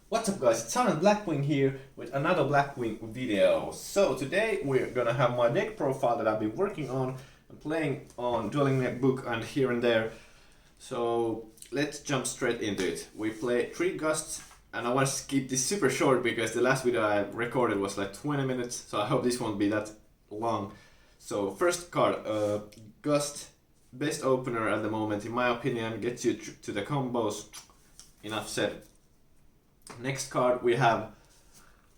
What's up guys, it's Simon Blackwing here with another Blackwing video. So today we're gonna have my deck profile that I've been working on and playing on Dueling Net book and here and there. So let's jump straight into it. We play 3 gusts and I want to keep this super short because the last video I recorded was like 20 minutes, so I hope this won't be that long. So first card, Gust, best opener at the moment in my opinion, gets you to the combos. Enough said. Next card we have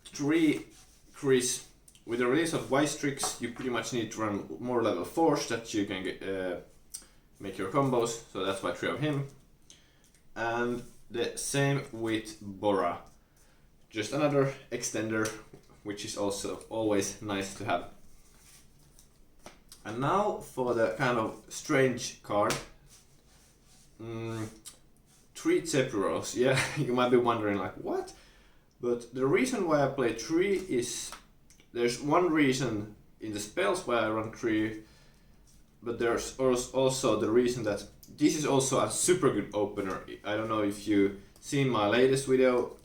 3 Chris. With the release of Tricks, you pretty much need to run more level 4s that you can get, make your combos, so that's why 3 of him. And the same with Bora. Just another extender, which is also always nice to have. And now for the kind of strange card. 3 Zepuros. Yeah, you might be wondering like what? But the reason why I play 3 is there's one reason in the spells why I run 3, but there's also the reason that this is also a super good opener. I don't know if you seen my latest video,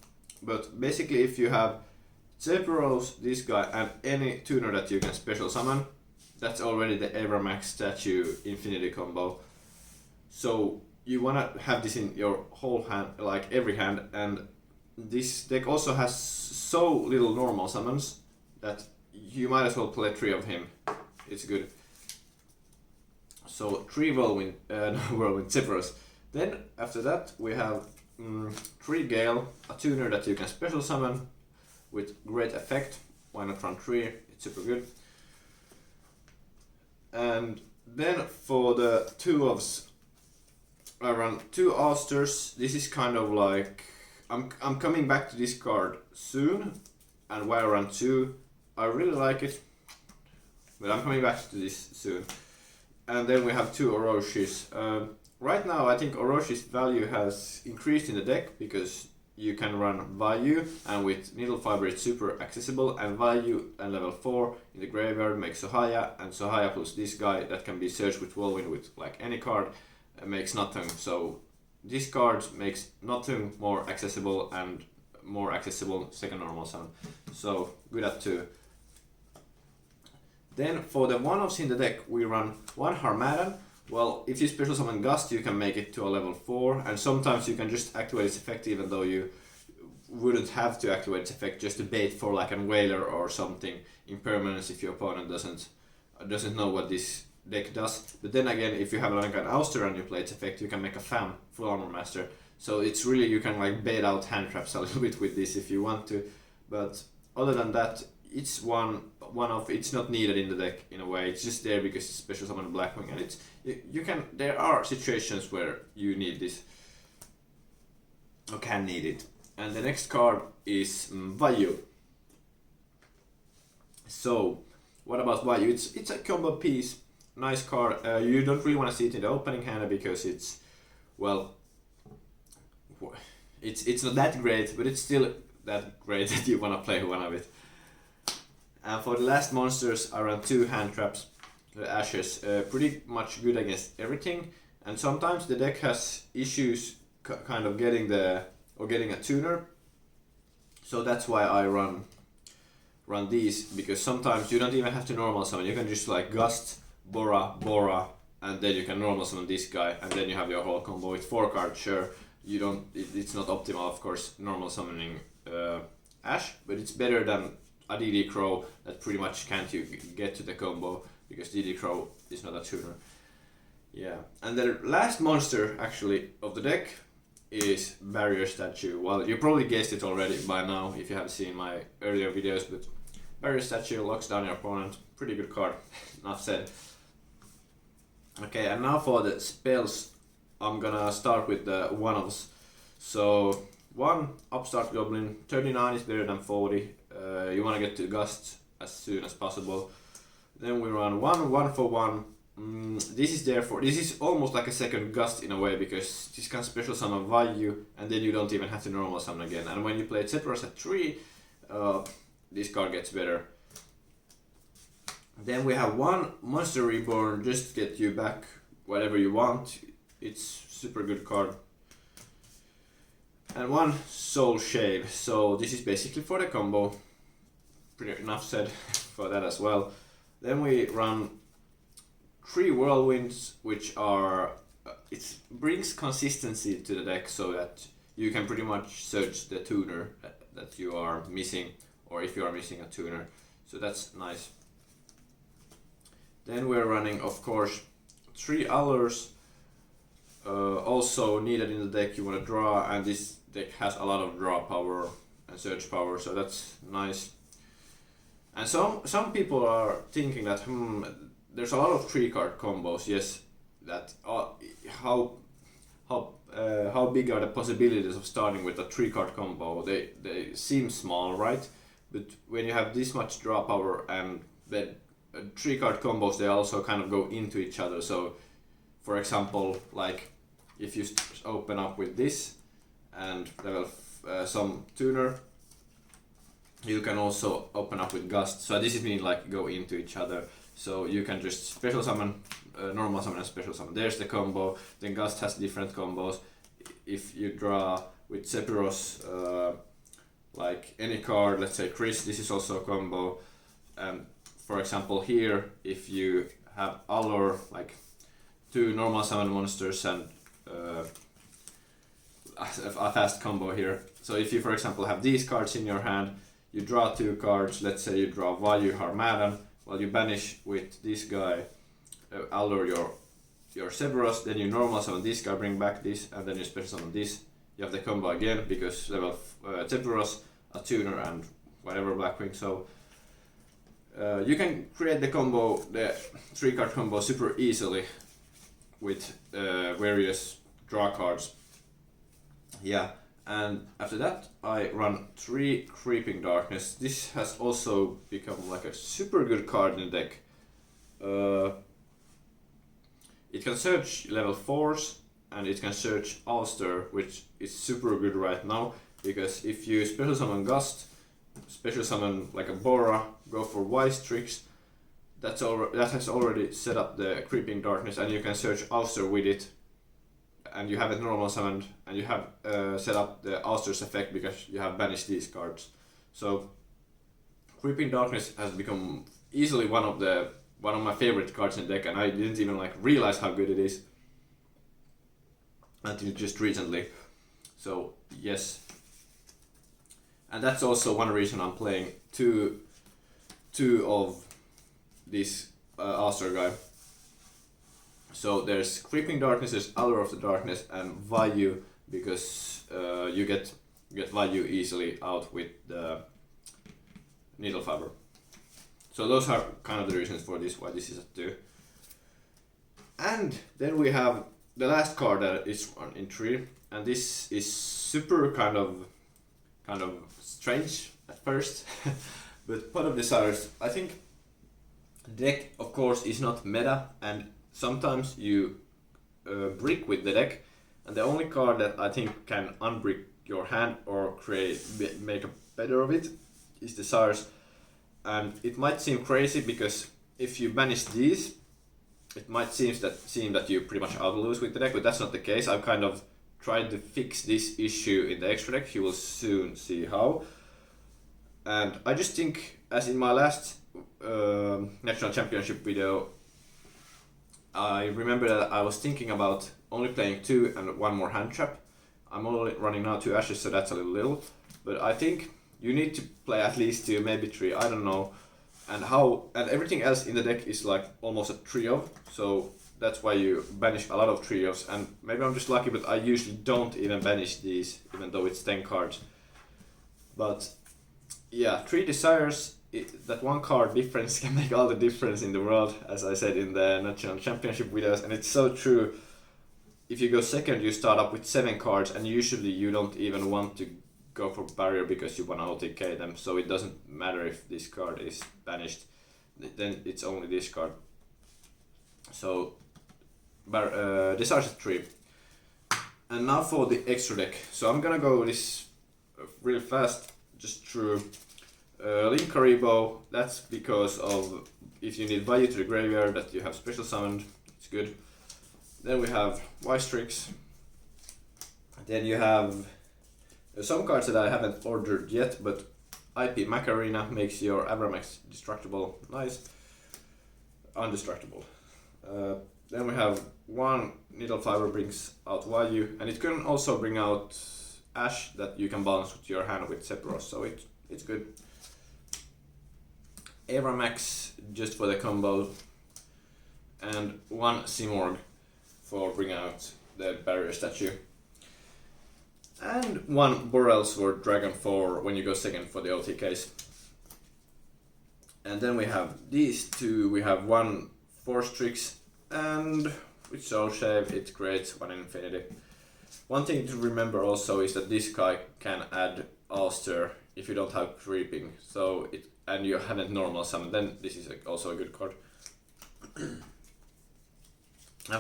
but basically if you have Zepuros, this guy, and any tuner that you can special summon, that's already the Evermax statue infinity combo. So you wanna have this in your whole hand, like every hand, and this deck also has so little normal summons that you might as well play 3 of him. It's good. So 3 Whirlwind Zepuros. Then after that we have 3 Gale, a tuner that you can special summon with great effect. Why not run 3? It's super good. And then for the 2 ofs, I run 2 Osters. This is kind of like I'm coming back to this card soon, and why I run 2, I really like it, but I'm coming back to this soon. And then we have 2 Orochis. Right now I think Oroshi's value has increased in the deck because you can run Vayu, and with Needle Fiber it's super accessible, and Vayu and level 4 in the graveyard makes Sohaya, and Sohaya plus this guy that can be searched with Whirlwind with like any card makes nothing. So this card makes nothing more accessible and more accessible second normal summon. So good at 2. Then for the 1-offs in the deck we run 1 Harmadan. Well, if you special summon Gust you can make it to a level 4, and sometimes you can just activate its effect even though you wouldn't have to activate its effect, just to bait for like a Whaler or something impermanence if your opponent doesn't know what this deck does. But then again, if you have like an Ouster and you play its effect, you can make a FAM, Full Armor Master. So it's really, you can like bait out hand traps a little bit with this if you want to. But other than that, it's one of it's not needed in the deck in a way. It's just there because it's special summon Blackwing, and it's you can. There are situations where you need this or can need it. And the next card is Vayu. So what about Vayu? It's a combo piece. Nice card. You don't really want to see it in the opening hand because it's, well, it's not that great, but it's still that great that you want to play one of it. And for the last monsters, I run 2 hand traps, the Ashes. Pretty much good against everything, and sometimes the deck has issues kind of getting a tuner. So that's why I run these, because sometimes you don't even have to normal summon. You can just like Gust, Bora, and then you can normal summon this guy, and then you have your whole combo with 4 cards. Sure, you don't. It's not optimal, of course, normal summoning Ash, but it's better than a DD Crow that pretty much can't you get to the combo because DD Crow is not a tuner. Yeah, and the last monster actually of the deck is Barrier Statue. Well, you probably guessed it already by now if you have seen my earlier videos, but Barrier Statue locks down your opponent. Pretty good card. Enough said. Okay, and now for the spells, I'm gonna start with the 1-offs. So 1 Upstart Goblin, 39 is better than 40. You want to get to Gust as soon as possible. Then we run 1 for 1. This is almost like a second Gust in a way, because this can special summon Vayu and then you don't even have to normal summon again. And when you play Zepuros at 3, this card gets better. Then we have 1 Monster Reborn, just to get you back whatever you want. It's super good card. and 1 soul shave. So this is basically for the combo. Pretty enough said for that as well. Then we run 3 whirlwinds, which are it brings consistency to the deck so that you can pretty much search the tuner that you are missing, or if you are missing a tuner. So that's nice. Then we're running, of course, 3 Allures. Also needed in the deck. You want to draw, and this deck has a lot of draw power and search power, so that's nice. And some people are thinking that there's a lot of 3-card combos. Yes, that how big are the possibilities of starting with a 3-card combo? They seem small, right? But when you have this much draw power, and then 3-card combos, they also kind of go into each other. So, for example, like if you open up with this and level some tuner, you can also open up with Gust. So this is mean like go into each other. So you can just special summon, normal summon and special summon. There's the combo. Then Gust has different combos. If you draw with Sephiroth, like any card, let's say Chris, this is also a combo. For example, here, if you have Allure, like 2 normal summon monsters and a fast combo here. So if you, for example, have these cards in your hand, you draw 2 cards. Let's say you draw Vayu Harmadan. Well, you banish with this guy, Allure your Sephiroth, then you normal summon this guy, bring back this, and then you special summon this. You have the combo again because level Sephiroth, a tuner, and whatever Blackwing. So you can create the combo, the 3-card combo, super easily with various draw cards. Yeah, and after that I run 3 Creeping Darkness. This has also become like a super good card in the deck. It can search level 4s and it can search Ulster, which is super good right now, because if you special summon Gust, special summon like a Bora, go for Wise Tricks, that has already set up the Creeping Darkness, and you can search Ulster with it, and you have it normal summoned, and you have set up the Ulster's effect because you have banished these cards. So Creeping Darkness has become easily one of my favorite cards in the deck, and I didn't even like realize how good it is until just recently. So yes, and that's also one reason I'm playing two of this Ulster guy. So there's Creeping Darkness, there's Allure of the Darkness, and Vayu, because you get Vayu easily out with the Needle Fiber. So those are kind of the reasons for this, why this is a 2. And then we have the last card that is in 3, and this is super kind of strange at first, but Pot of Desires. I think deck, of course, is not meta, and sometimes you brick with the deck, and the only card that I think can unbrick your hand or make a better of it is Desires. And it might seem crazy because if you banish these, it might seem that you pretty much out-lose with the deck, but that's not the case. I've kind of tried to fix this issue in the extra deck. You will soon see how. And I just think, as in my last National Championship video, I remember that I was thinking about only playing 2 and 1 more hand trap. I'm only running now 2 Ashes, so that's a little. But I think you need to play at least 2, maybe 3, I don't know. And everything else in the deck is like almost a trio, so that's why you banish a lot of trios. And maybe I'm just lucky, but I usually don't even banish these, even though it's 10 cards. But yeah, 3 Desires, that 1 card difference can make all the difference in the world, as I said in the National Championship videos, and it's so true. If you go second, you start up with 7 cards, and usually you don't even want to go for barrier because you want to OTK them, so it doesn't matter if this card is banished, then it's only this card. So Desires at 3. And now for the extra deck. So I'm gonna go this real fast, just through Link Karibo. That's because of if you need Vayu to the graveyard that you have special summoned, it's good. Then we have Wise Tricks. Then you have Some cards that I haven't ordered yet, but IP Macarena makes your Abramax destructible. Nice. Undestructible. Then we have one Needle Fiber brings out value, and it can also bring out Ash that you can balance with your hand with Sephiroth, so it's good. Abramax just for the combo, and one Simorg for bringing out the barrier statue. And one Borel Sword Dragon for when you go second for the OTKs. And then we have these two. We have one Force Tricks, and with Soul Shave it creates one infinity. One thing to remember also is that this guy can add Ulster if you don't have creeping. So and you haven't normal summon, then this is also a good card. And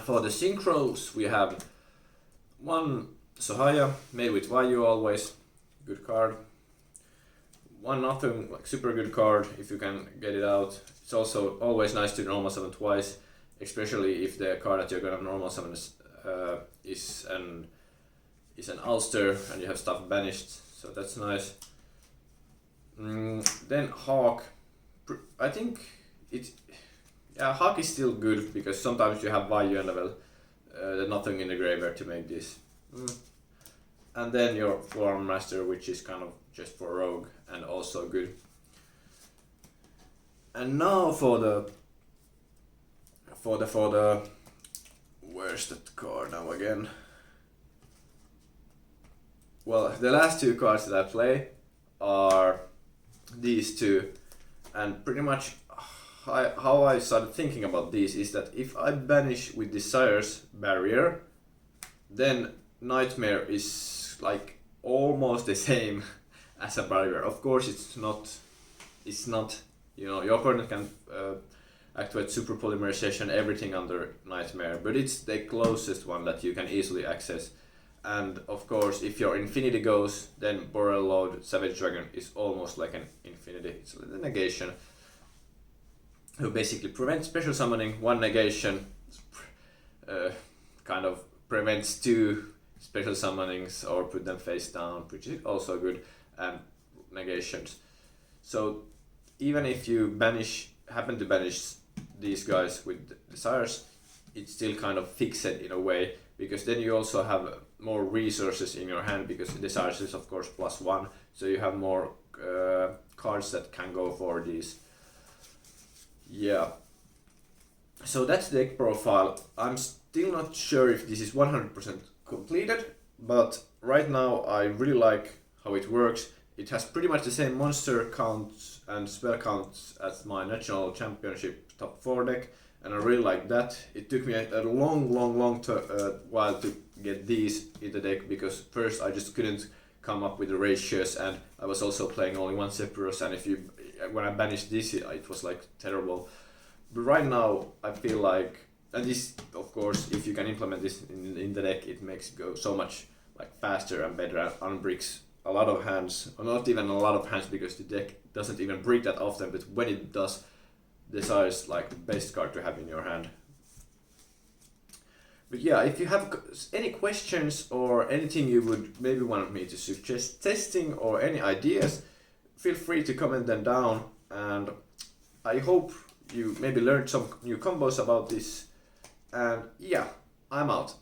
for the synchros we have one Sahaya, made with Vayu always, good card. One nothing, like super good card if you can get it out. It's also always nice to normal summon twice, especially if the card that you're gonna normal summon is an Ulster and you have stuff banished, so that's nice. Then Hawk, I think Hawk is still good because sometimes you have Vayu and level the nothing in the graveyard to make this. And then your Forearm Master, which is kind of just for rogue and also good. And now for the where's that card now again? Well, the last two cards that I play are these two, and pretty much how I started thinking about these is that if I banish with Desire's barrier, then Nightmare is like almost the same as a barrier. Of course it's not, your opponent can activate super polymerization, everything under Nightmare, but it's the closest one that you can easily access. And of course if your infinity goes, then Boreal Lord Savage Dragon is almost like an infinity. It's a negation who basically prevents special summoning. One negation kind of prevents two special summonings or put them face down, which is also good, and negations. So even if you happen to banish these guys with Desires, it's still kind of fixed in a way, because then you also have more resources in your hand, because Desires is of course +1, so you have more cards that can go for these. Yeah. So that's the deck profile. I'm still not sure if this is 100% completed, but right now I really like how it works. It has pretty much the same monster counts and spell counts as my National Championship top 4 deck, and I really like that. It took me a long while to get these in the deck, because first I just couldn't come up with the ratios, and I was also playing only one Sephiroth, and when I banished this it was like terrible. But right now I feel like, and this of course if you can implement this in the deck, it makes it go so much like faster and better, and unbricks a lot of hands, or not even a lot of hands, because the deck doesn't even break that often, but when it does, Desire is like the best card to have in your hand. But yeah, if you have any questions or anything you would maybe want me to suggest testing, or any ideas, feel free to comment them down, and I hope you maybe learned some new combos about this. And yeah, I'm out.